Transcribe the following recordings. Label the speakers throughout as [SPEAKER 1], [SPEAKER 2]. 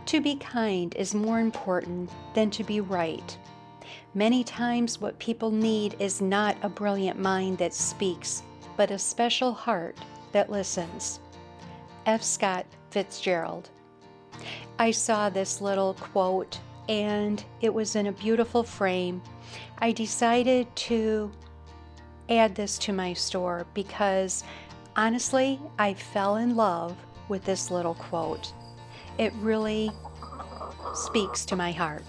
[SPEAKER 1] To be kind is more important than to be right. Many times what people need is not a brilliant mind that speaks, but a special heart that listens. F. Scott Fitzgerald. I saw this little quote and it was in a beautiful frame. I decided to add this to my store because honestly, I fell in love with this little quote. It really speaks to my heart.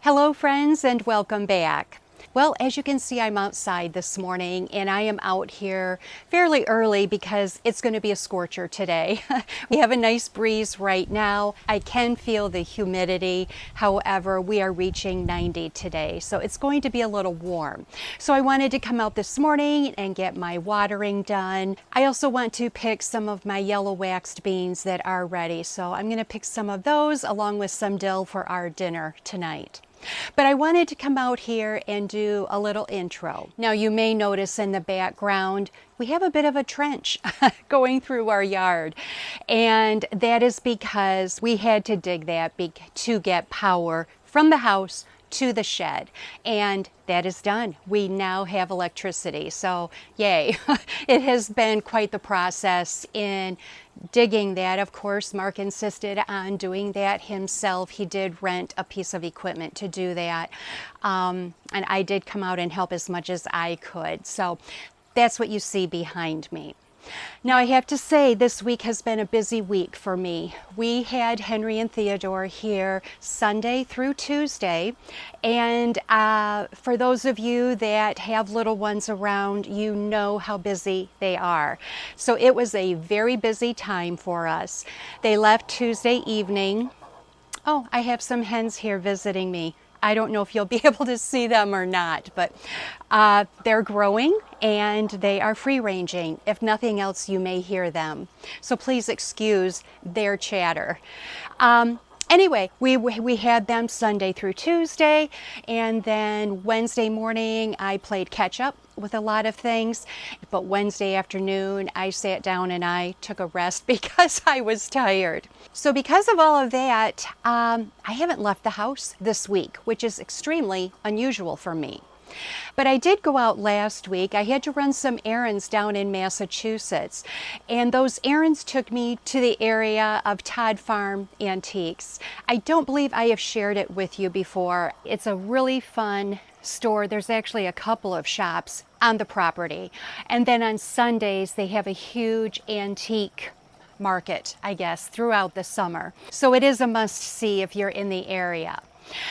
[SPEAKER 1] Hello friends and welcome back. Well, as you can see, I'm outside this morning and I am out here fairly early because it's going to be a scorcher today. We have a nice breeze right now. I can feel the humidity. However, we are reaching 90 today, so it's going to be a little warm. So I wanted to come out this morning and get my watering done. I also want to pick some of my yellow waxed beans that are ready. So I'm going to pick some of those along with some dill for our dinner tonight. But I wanted to come out here and do a little intro. Now you may notice in the background we have a bit of a trench going through our yard, and that is because we had to dig that to get power from the house to the shed, and that is done. We now have electricity, so yay. It has been quite the process in digging that. Of course, Mark insisted on doing that himself. He did rent a piece of equipment to do that, and I did come out and help as much as I could. So that's what you see behind me. Now I have to say this week has been a busy week for me. We had Henry and Theodore here Sunday through Tuesday, and for those of you that have little ones around, you know how busy they are. So it was a very busy time for us. They left Tuesday evening. Oh, I have some hens here visiting me. I don't know if you'll be able to see them or not, but they're growing and they are free ranging. If nothing else, you may hear them. So please excuse their chatter. Anyway, we had them Sunday through Tuesday, and then Wednesday morning I played catch up with a lot of things, but Wednesday afternoon I sat down and I took a rest because I was tired. So because of all of that, I haven't left the house this week, which is extremely unusual for me. But I did go out last week. I had to run some errands down in Massachusetts, and those errands took me to the area of Todd Farm Antiques. I don't believe I have shared it with you before. It's a really fun store. There's actually a couple of shops on the property, and then on Sundays they have a huge antique market, I guess, throughout the summer. So it is a must-see if you're in the area.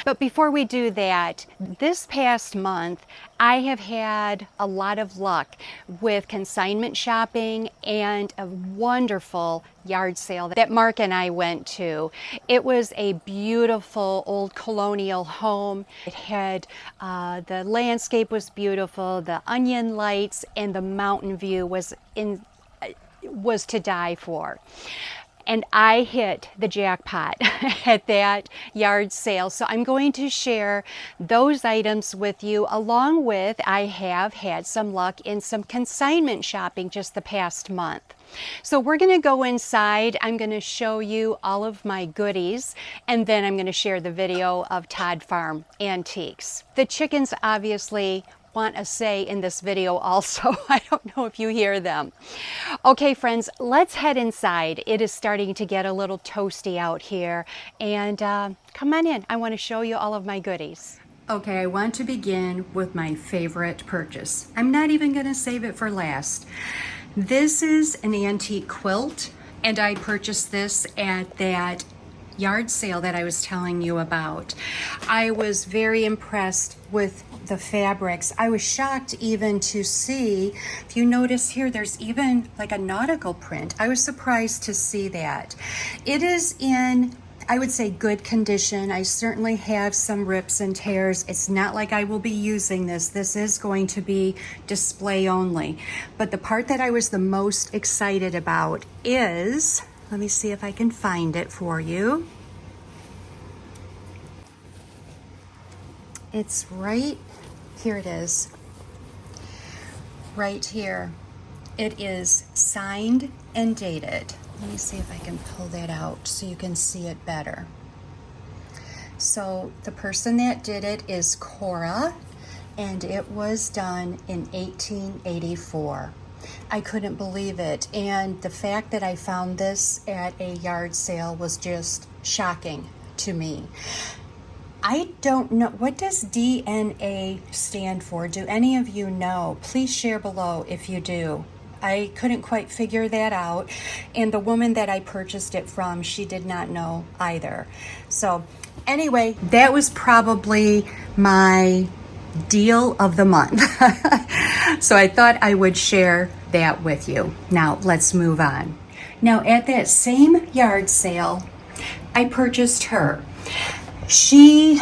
[SPEAKER 1] But before we do that, this past month, I have had a lot of luck with consignment shopping and a wonderful yard sale that Mark and I went to. It was a beautiful old colonial home. It had, the landscape was beautiful, the onion lights and the mountain view was to die for. And I hit the jackpot at that yard sale. So I'm going to share those items with you, along with I have had some luck in some consignment shopping just the past month. So we're going to go inside. I'm going to show you all of my goodies, and then I'm going to share the video of Todd Farm Antiques. The chickens obviously want a say in this video also. I don't know if you hear them. Okay friends, let's head inside. It is starting to get a little toasty out here, and come on in. I want to show you all of my goodies. Okay, I want to begin with my favorite purchase. I'm not even going to save it for last. This is an antique quilt, and I purchased this at that yard sale that I was telling you about. I was very impressed with the fabrics. I was shocked even to see, if you notice here, there's even like a nautical print. I was surprised to see that. It is in, I would say, good condition. I certainly have some rips and tears. It's not like I will be using this. This is going to be display only. But the part that I was the most excited about is, let me see if I can find it for you. It's right here. It is right here. It is signed and dated. Let me see if I can pull that out so you can see it better. So the person that did it is Cora, and it was done in 1884. I couldn't believe it, and the fact that I found this at a yard sale was just shocking to me. I don't know, what does DNA stand for? Do any of you know? Please share below if you do. I couldn't quite figure that out, and the woman that I purchased it from, she did not know either. So anyway, that was probably my deal of the month. So I thought I would share that with you. Now let's move on. Now at that same yard sale, I purchased her. She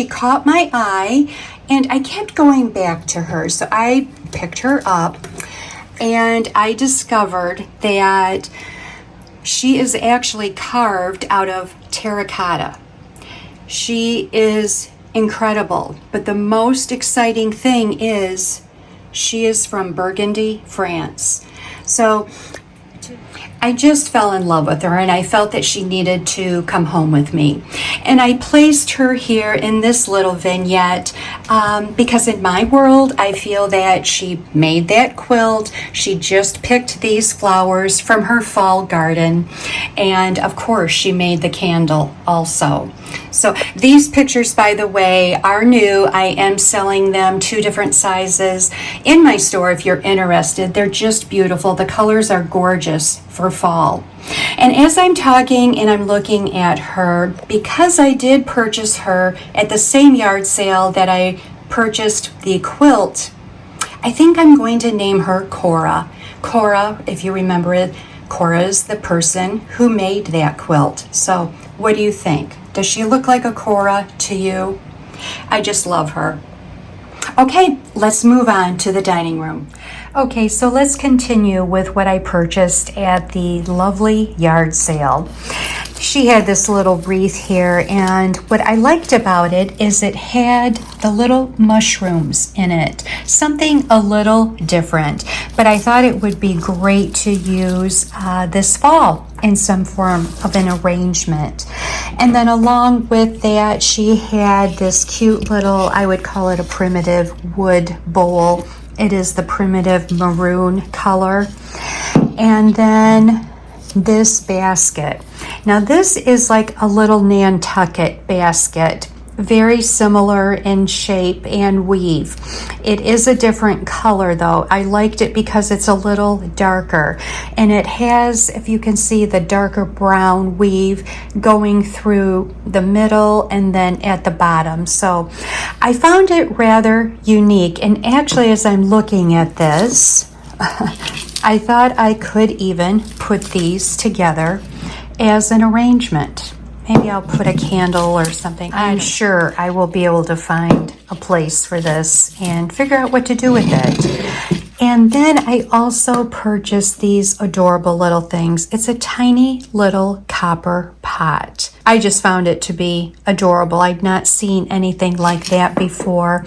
[SPEAKER 1] caught my eye, and I kept going back to her. So I picked her up, and I discovered that she is actually carved out of terracotta. She is incredible, but the most exciting thing is she is from Burgundy, France. So I just fell in love with her, and I felt that she needed to come home with me. And I placed her here in this little vignette because in my world, I feel that she made that quilt. She just picked these flowers from her fall garden. And of course, she made the candle also. So these pictures, by the way, are new. I am selling them 2 different sizes in my store if you're interested. They're just beautiful. The colors are gorgeous for fall. And as I'm talking and I'm looking at her, because I did purchase her at the same yard sale that I purchased the quilt, I think I'm going to name her Cora. Cora, if you remember it, Cora is the person who made that quilt. So what do you think? Does she look like a Cora to you? I just love her. Okay, let's move on to the dining room. Okay, so let's continue with what I purchased at the lovely yard sale. She had this little wreath here, and what I liked about it is it had the little mushrooms in it, something a little different. But I thought it would be great to use this fall in some form of an arrangement. And then along with that, she had this cute little, I would call it a primitive wood bowl. It is the primitive maroon color. And then this basket. Now this is like a little Nantucket basket, very similar in shape and weave. It is a different color though. I liked it because it's a little darker, and it has, if you can see, the darker brown weave going through the middle and then at the bottom. So I found it rather unique, and actually as I'm looking at this, I thought I could even put these together as an arrangement. Maybe I'll put a candle or something. I'm sure I will be able to find a place for this and figure out what to do with it. And then I also purchased these adorable little things. It's a tiny little copper pot. I just found it to be adorable. I'd not seen anything like that before.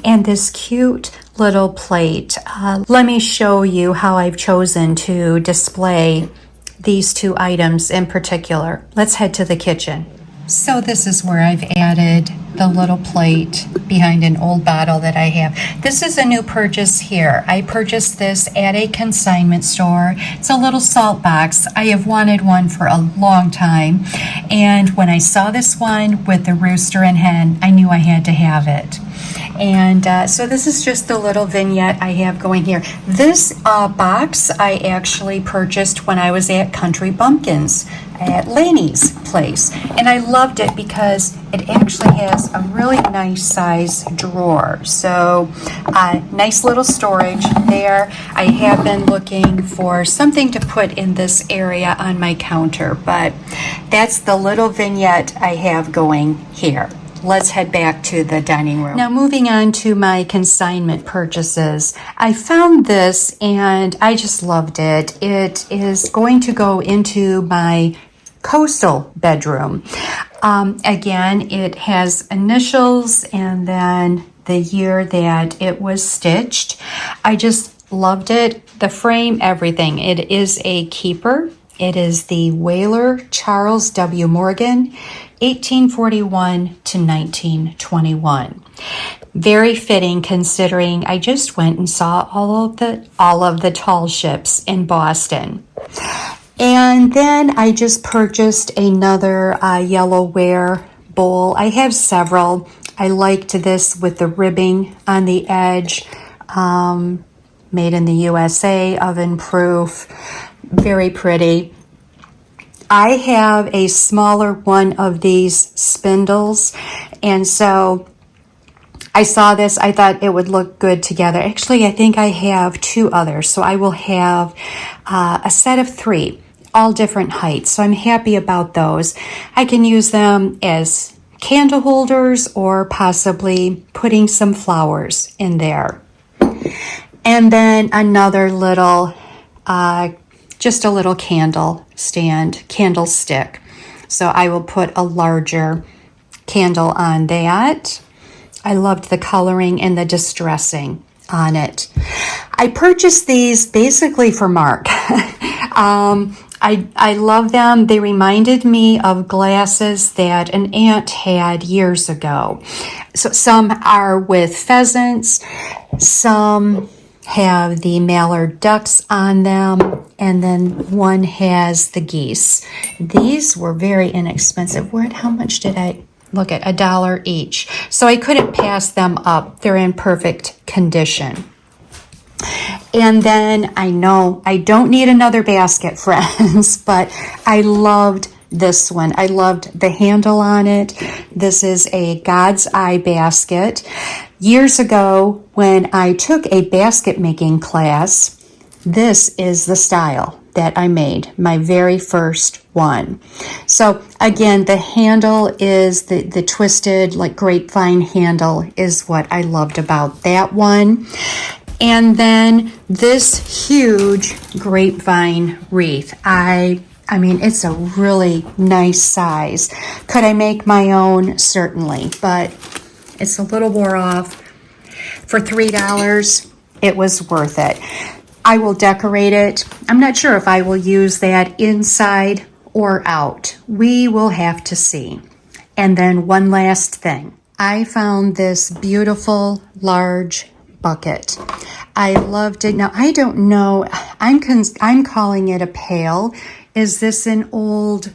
[SPEAKER 1] And this cute little plate. Let me show you how I've chosen to display these 2 items in particular. Let's head to the kitchen. So this is where I've added the little plate behind an old bottle that I have. This is a new purchase here. I purchased this at a consignment store. It's a little salt box. I have wanted one for a long time. And when I saw this one with the rooster and hen, I knew I had to have it. And so this is just the little vignette I have going here. This box I actually purchased when I was at Country Bumpkins at Laney's place. And I loved it because it actually has a really nice size drawer. So nice little storage there. I have been looking for something to put in this area on my counter, but that's the little vignette I have going here. Let's head back to the dining room. Now moving on to my consignment purchases. I found this and I just loved it. It is going to go into my coastal bedroom. Again, it has initials and then the year that it was stitched. I just loved it. The frame, everything. It is a keeper. It is the Whaler Charles W. Morgan, 1841 to 1921. Very fitting considering I just went and saw all of the tall ships in Boston. And then I just purchased another yellowware bowl. I have several. I liked this with the ribbing on the edge, made in the USA, oven proof, very pretty. I have a smaller one of these spindles, and so I saw this, I thought it would look good together. Actually, I think I have two others, so I will have a set of three, all different heights. So I'm happy about those. I can use them as candle holders or possibly putting some flowers in there. And then another little, just a little candle stand, candlestick. So I will put a larger candle on that. I loved the coloring and the distressing on it. I purchased these basically for Mark. I love them. They reminded me of glasses that an aunt had years ago. So some are with pheasants, some have the mallard ducks on them, and then one has the geese. These were very inexpensive. How much did I look at? $1 each. So I couldn't pass them up. They're in perfect condition. And then I know I don't need another basket, friends, but I loved this one. I loved the handle on it. This is a God's Eye basket. Years ago, when I took a basket making class, this is the style that I made, my very first one. So again, the handle is the twisted, like grapevine handle is what I loved about that one. And then this huge grapevine wreath. I mean, it's a really nice size. Could I make my own? Certainly, but it's a little wore off. For $3, it was worth it. I will decorate it. I'm not sure if I will use that inside or out. We will have to see. And then one last thing. I found this beautiful large bucket. I loved it. Now, I don't know. I'm calling it a pail. Is this an old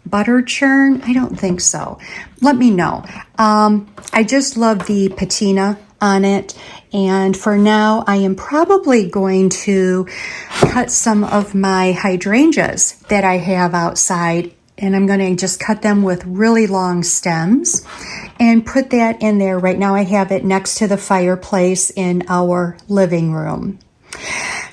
[SPEAKER 1] butter churn? I don't think so. Let me know. I just love the patina on it. And for now, I am probably going to cut some of my hydrangeas that I have outside, and I'm going to just cut them with really long stems and put that in there. Right now I have it next to the fireplace in our living room.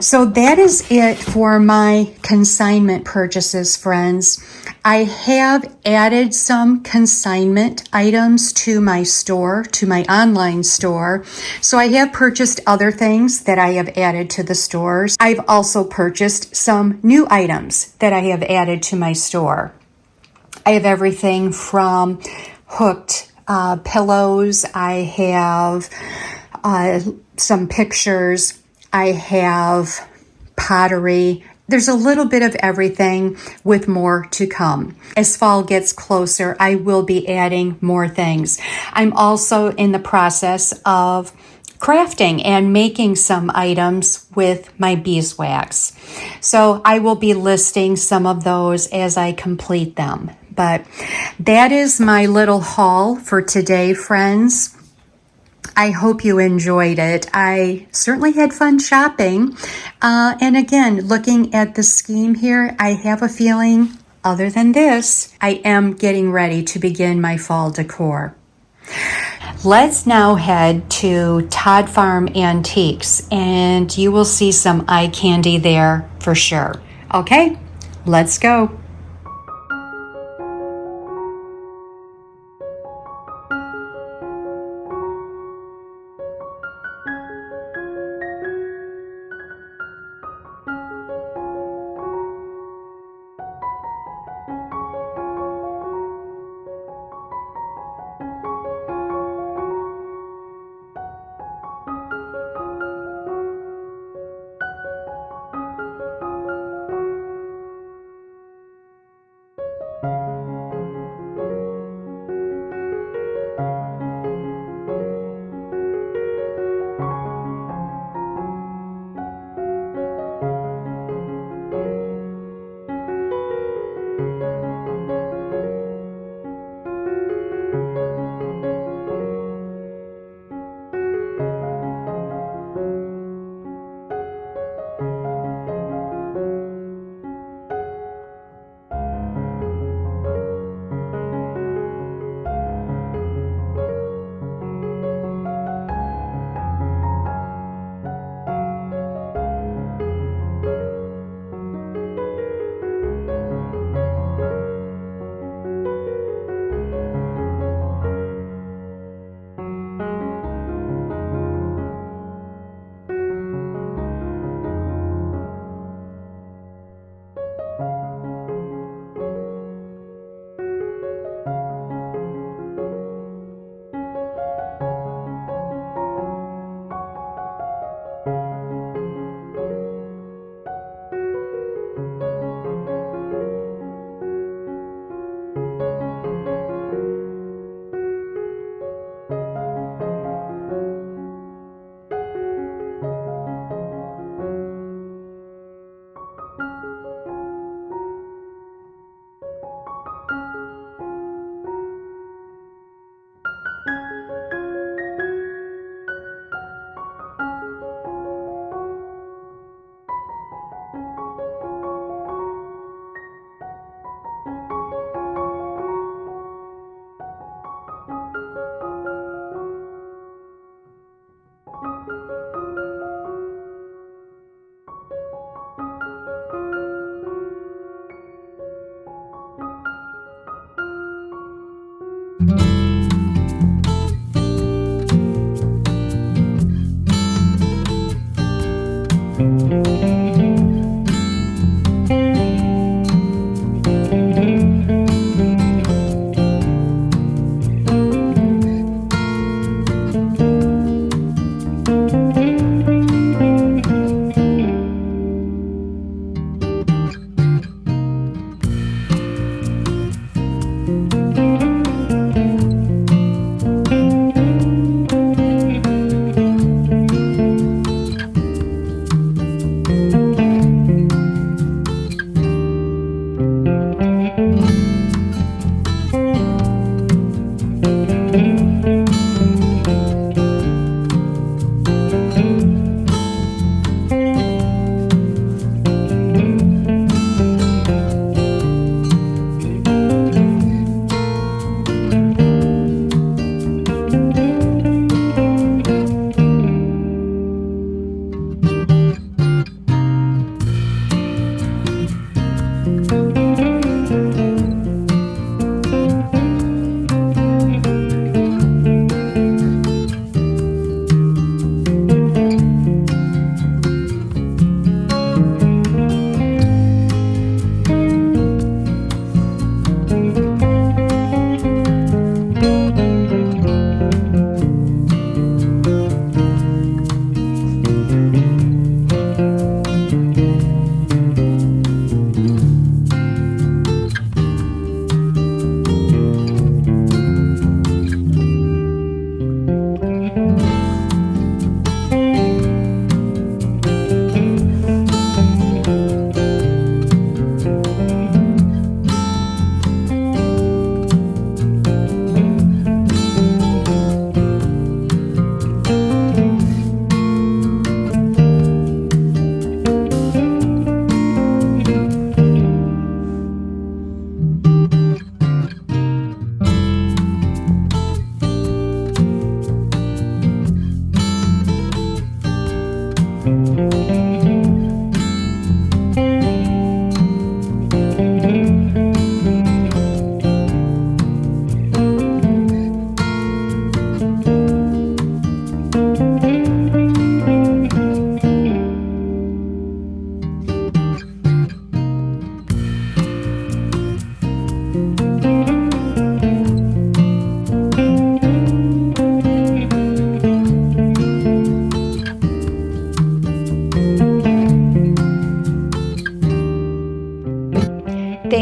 [SPEAKER 1] So that is it for my consignment purchases, friends. I have added some consignment items to my store, to my online store. So I have purchased other things that I have added to the stores. I've also purchased some new items that I have added to my store. I have everything from hooked pillows. I have some pictures. I have pottery. There's a little bit of everything with more to come. As fall gets closer, I will be adding more things. I'm also in the process of crafting and making some items with my beeswax. So I will be listing some of those as I complete them. But that is my little haul for today, friends. I hope you enjoyed it. I certainly had fun shopping. And again, looking at the scheme here, I have a feeling, other than this, I am getting ready to begin my fall decor. Let's now head to Todd Farm Antiques, and you will see some eye candy there for sure. Okay, let's go.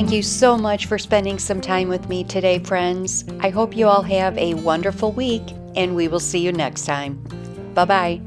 [SPEAKER 1] Thank you so much for spending some time with me today, friends. I hope you all have a wonderful week, and we will see you next time. Bye-bye.